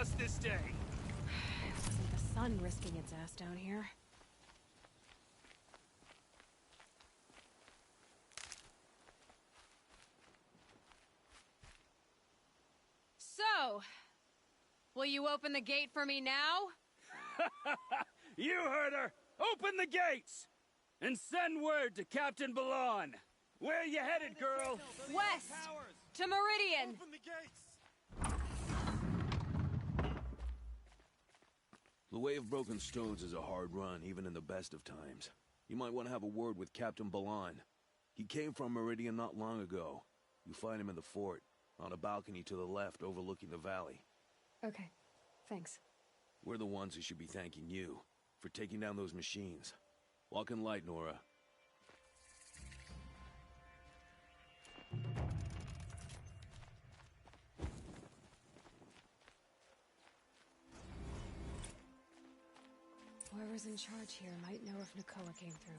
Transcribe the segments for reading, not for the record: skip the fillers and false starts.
just this day. It wasn't the sun risking its ass down here. So, will you open the gate for me now? You heard her! Open the gates! And send word to Captain Balon. Where you headed, girl? West! To Meridian! Open the gates! The Way of Broken Stones is a hard run, even in the best of times. You might want to have a word with Captain Balon. He came from Meridian not long ago. You find him in the fort, on a balcony to the left overlooking the valley. Okay, thanks. We're the ones who should be thanking you for taking down those machines. Walk in light, Nora. Whoever's in charge here might know if Nakoa came through.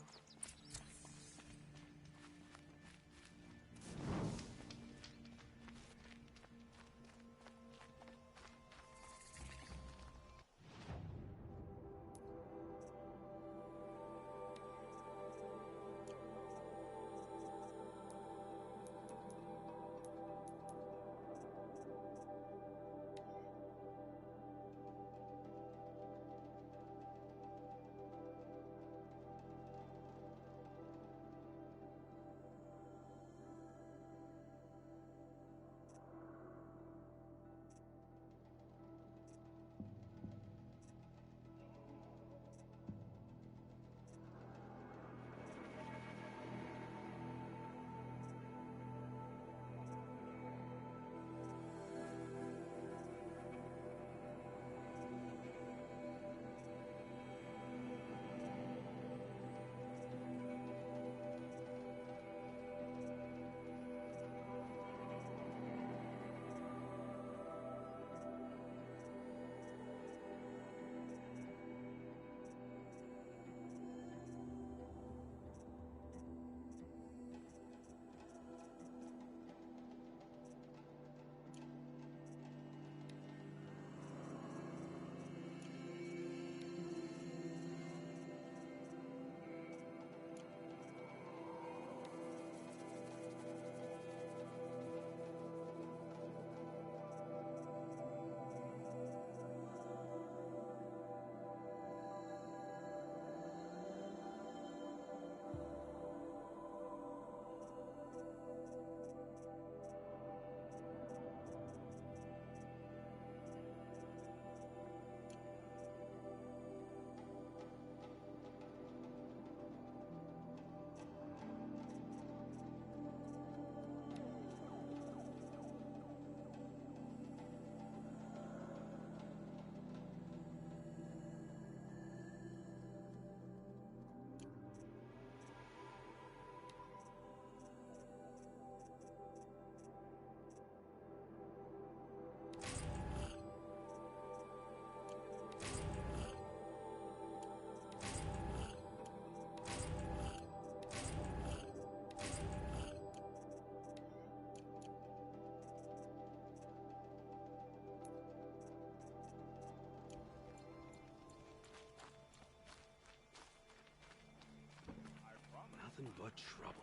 Nothing but trouble.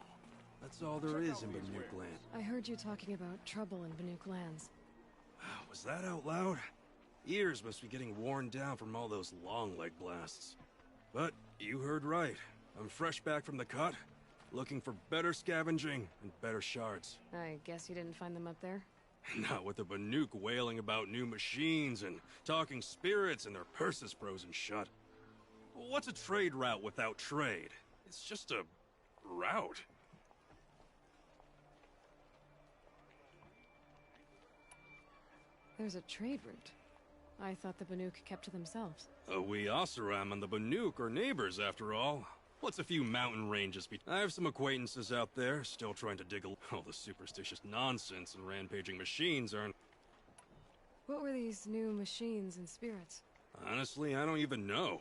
That's all there is in Banuk land. I heard you talking about trouble in Banuk lands. Was that out loud? Ears must be getting worn down from all those long leg blasts. But you heard right. I'm fresh back from the cut, looking for better scavenging and better shards. I guess you didn't find them up there? Not with the Banuk wailing about new machines and talking spirits and their purses frozen shut. What's a trade route without trade? It's just a route. There's a trade route. I thought the Banuk kept to themselves. We Oseram and the Banuk are neighbors, after all. What's a few mountain ranges I have some acquaintances out there, still trying to dig all the superstitious nonsense and rampaging machines aren't... What were these new machines and spirits? Honestly, I don't even know.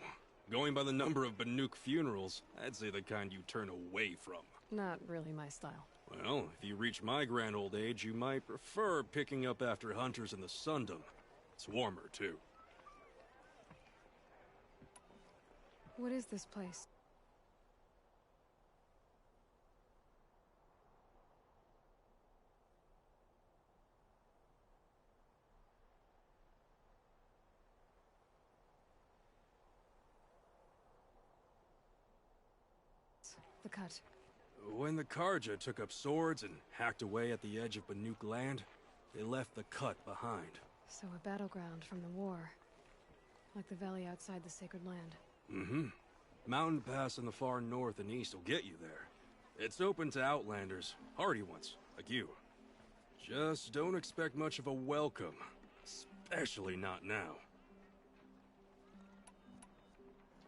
Going by the number of Banuk funerals, I'd say the kind you turn away from. Not really my style. Well, if you reach my grand old age, you might prefer picking up after hunters in the Sundom. It's warmer, too. What is this place? The cut. When the Karja took up swords and hacked away at the edge of Banuk land, they left the cut behind. So a battleground from the war. Like the valley outside the Sacred Land. Mm-hmm. Mountain Pass in the far north and east will get you there. It's open to outlanders, hardy ones, like you. Just don't expect much of a welcome. Especially not now.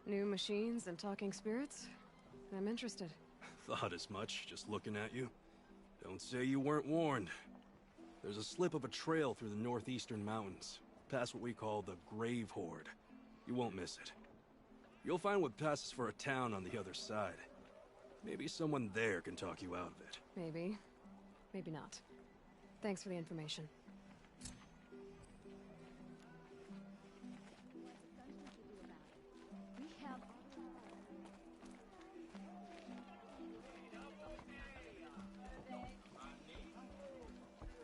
New machines and talking spirits? I'm interested. Thought as much, just looking at you. Don't say you weren't warned. There's a slip of a trail through the northeastern mountains, past what we call the Grave Horde. You won't miss it. You'll find what passes for a town on the other side. Maybe someone there can talk you out of it. Maybe. Maybe not. Thanks for the information.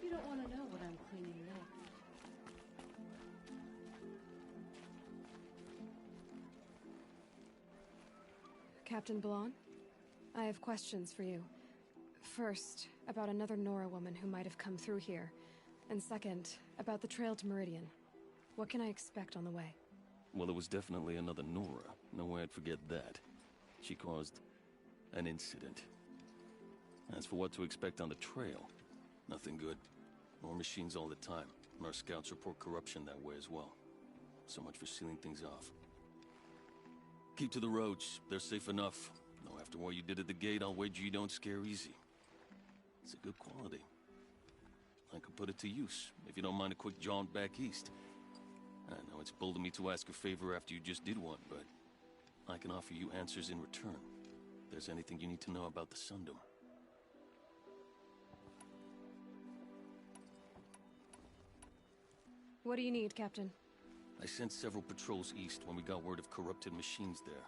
You don't want to know what I'm cleaning next. Captain Ballon? I have questions for you. First, about another Nora woman who might have come through here. And second, about the trail to Meridian. What can I expect on the way? Well, it was definitely another Nora. No way I'd forget that. She caused an incident. As for what to expect on the trail, nothing good. More machines all the time, and our scouts report corruption that way as well. So much for sealing things off. Keep to the roads, they're safe enough. Though after what you did at the gate, I'll wager you don't scare easy. It's a good quality. I could put it to use, if you don't mind a quick jaunt back east. I know it's bold of me to ask a favor after you just did one, but I can offer you answers in return. If there's anything you need to know about the Sundom. What do you need, Captain? I sent several patrols east when we got word of corrupted machines there.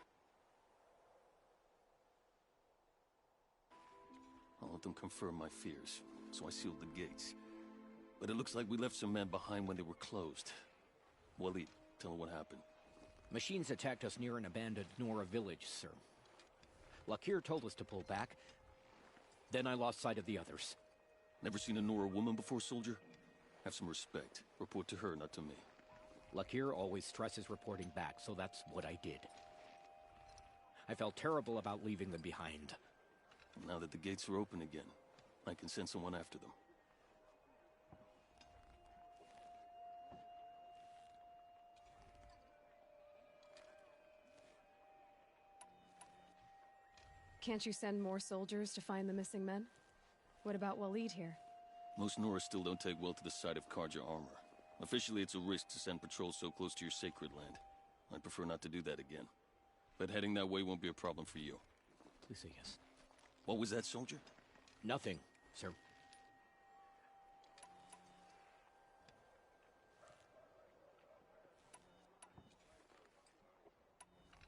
I'll let them confirm my fears, so I sealed the gates. But it looks like we left some men behind when they were closed. Waleed, tell them what happened. Machines attacked us near an abandoned Nora village, sir. Lakir told us to pull back. Then I lost sight of the others. Never seen a Nora woman before, soldier? Have some respect. Report to her, not to me. Lakir always stresses reporting back, so that's what I did. I felt terrible about leaving them behind. Now that the gates are open again, I can send someone after them. Can't you send more soldiers to find the missing men? What about Waleed here? Most Nora still don't take well to the sight of Karja armor. Officially, it's a risk to send patrols so close to your sacred land. I'd prefer not to do that again. But heading that way won't be a problem for you. Please say yes. What was that, soldier? Nothing, sir.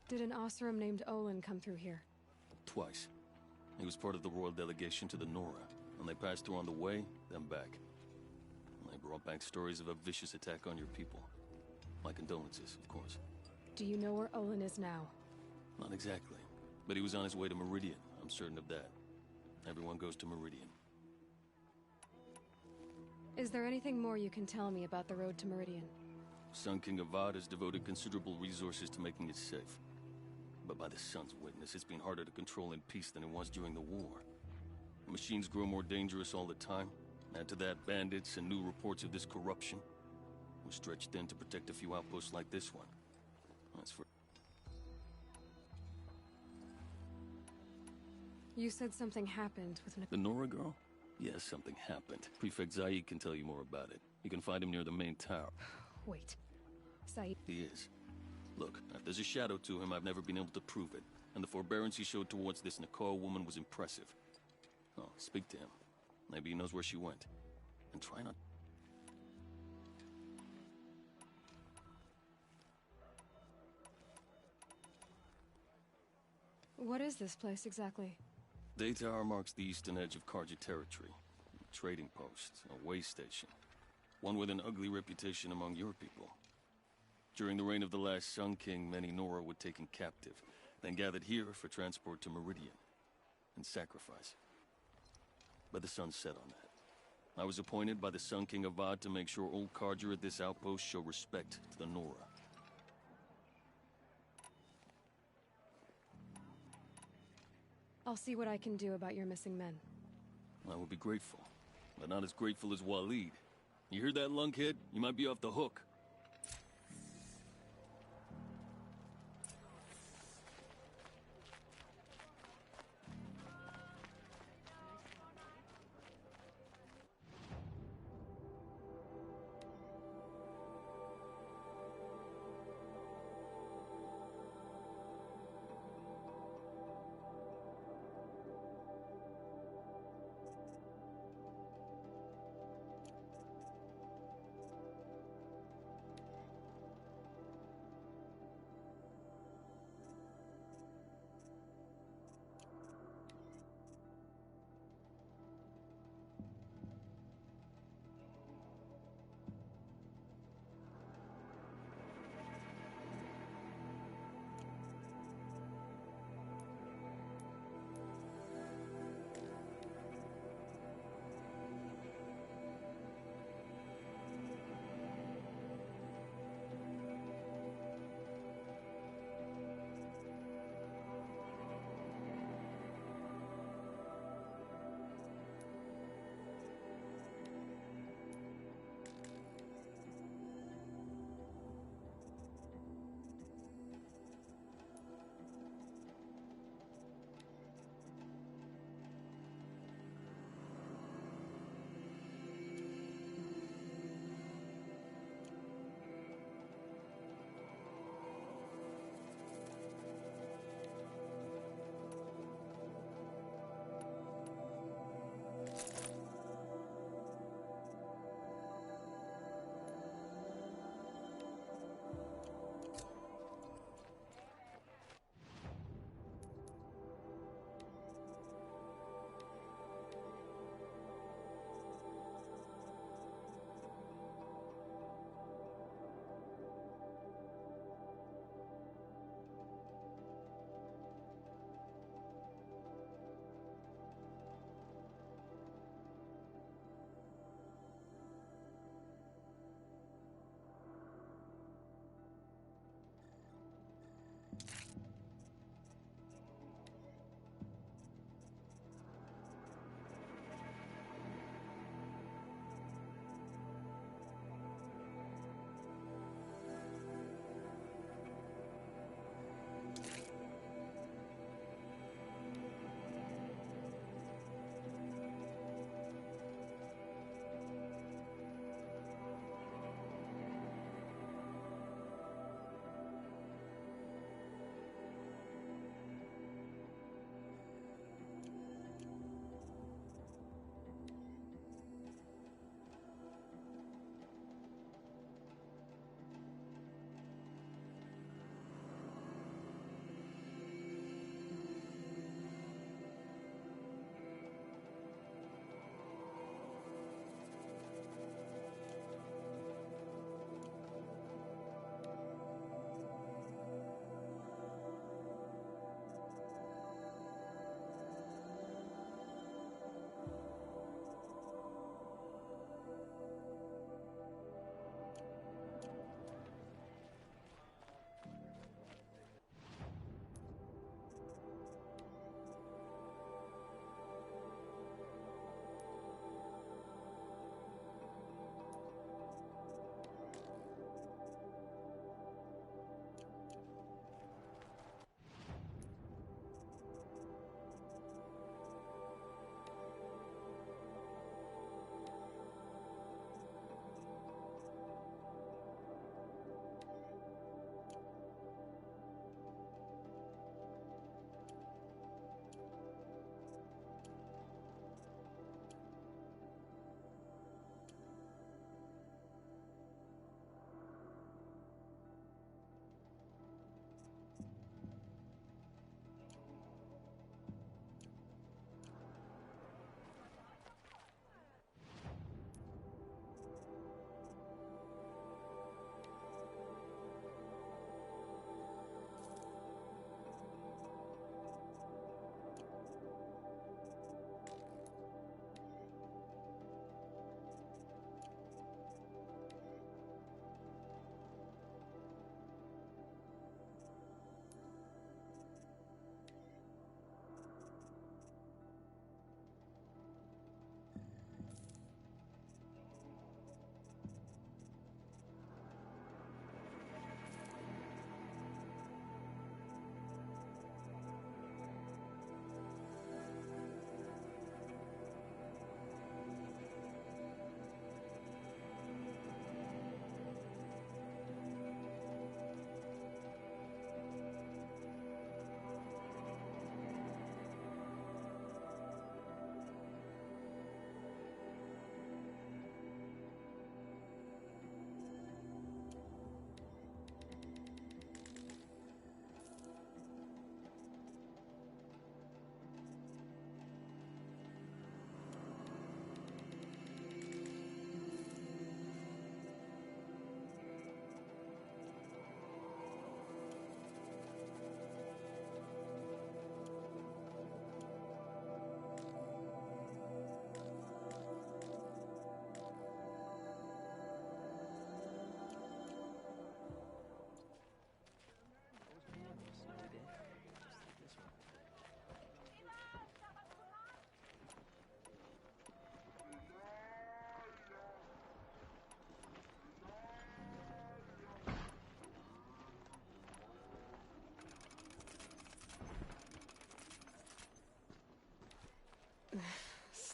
Did an Oseram named Olin come through here? Twice. He was part of the royal delegation to the Nora, and they passed through on the way, then back. They brought back stories of a vicious attack on your people. My condolences, of course. Do you know where Olin is now? Not exactly, but he was on his way to Meridian. I'm certain of that. Everyone goes to Meridian. Is there anything more you can tell me about the road to Meridian? Sun King Avad has devoted considerable resources to making it safe. But by the Sun's witness, it's been harder to control in peace than it was during the war. The machines grow more dangerous all the time. Add to that bandits and new reports of this corruption. We're stretched thin to protect a few outposts like this one. That's for... You said something happened with The Nora girl? Yes, something happened. Prefect Zaid can tell you more about it. You can find him near the main tower. Wait. Said. He is. Look, if there's a shadow to him, I've never been able to prove it. And the forbearance he showed towards this Nakor woman was impressive. Oh, speak to him. Maybe he knows where she went. And try not... What is this place exactly? Day Tower marks the eastern edge of Karja territory. A trading post, a way station. One with an ugly reputation among your people. During the reign of the last Sun King, many Nora were taken captive, then gathered here for transport to Meridian, and sacrifice. But the sun set on that. I was appointed by the Sun King Avad to make sure old Karja at this outpost show respect to the Nora. I'll see what I can do about your missing men. I would be grateful, but not as grateful as Waleed. You hear that, lunkhead? You might be off the hook.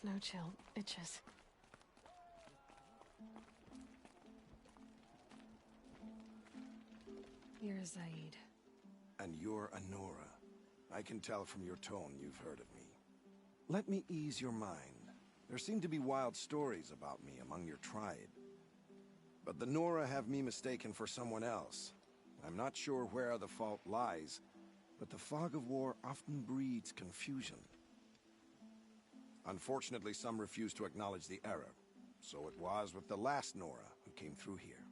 snow chill itches. You're Zaid. And you're Anora. I can tell from your tone you've heard of me. Let me ease your mind. There seem to be wild stories about me among your tribe. But the Nora have me mistaken for someone else. I'm not sure where the fault lies, but the fog of war often breeds confusion. Unfortunately, some refuse to acknowledge the error. So it was with the last Nora who came through here.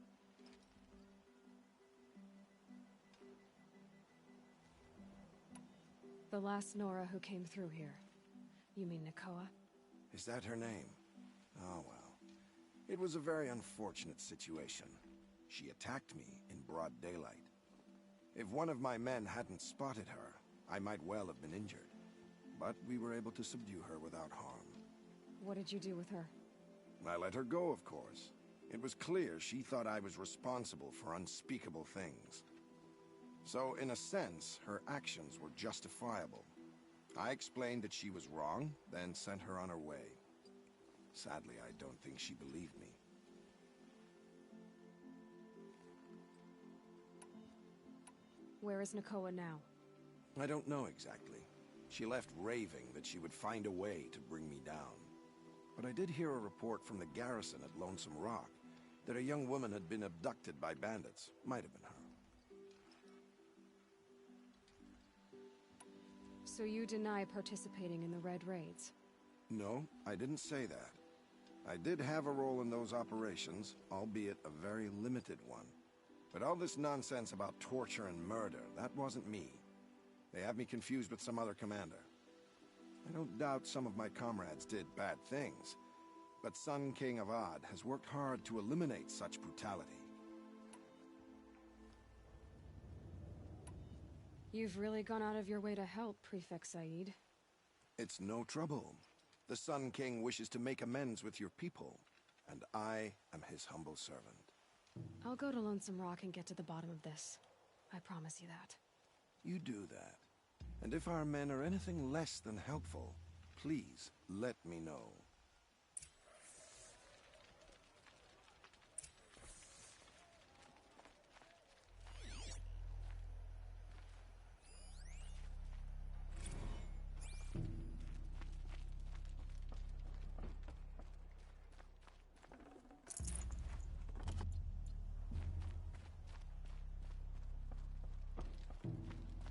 The last Nora who came through here. You mean Nakoa? Is that her name? Oh well. It was a very unfortunate situation. She attacked me in broad daylight. If one of my men hadn't spotted her, I might well have been injured. But we were able to subdue her without harm. What did you do with her? I let her go, of course. It was clear she thought I was responsible for unspeakable things. So, in a sense, her actions were justifiable. I explained that she was wrong, then sent her on her way. Sadly, I don't think she believed me. Where is Nakoa now? I don't know exactly. She left raving that she would find a way to bring me down. But I did hear a report from the garrison at Lonesome Rock that a young woman had been abducted by bandits. Might have been her. So you deny participating in the Red Raids? No, I didn't say that. I did have a role in those operations, albeit a very limited one. But all this nonsense about torture and murder, that wasn't me. They have me confused with some other commander. I don't doubt some of my comrades did bad things, but Sun King Avad has worked hard to eliminate such brutality. You've really gone out of your way to help, Prefect Said. It's no trouble. The Sun King wishes to make amends with your people, and I am his humble servant. I'll go to Lonesome Rock and get to the bottom of this. I promise you that. You do that. And if our men are anything less than helpful, please let me know.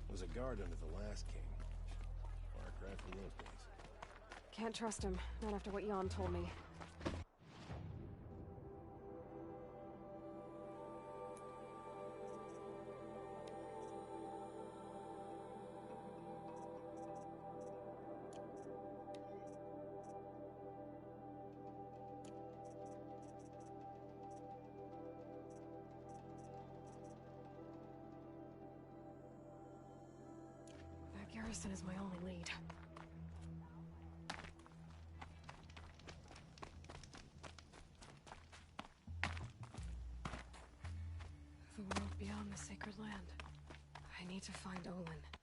Was a guard under the last king. Far cry from those days. Can't trust him, not after what Jan told me. That garrison is my only lead. The world beyond the sacred land. I need to find Olin.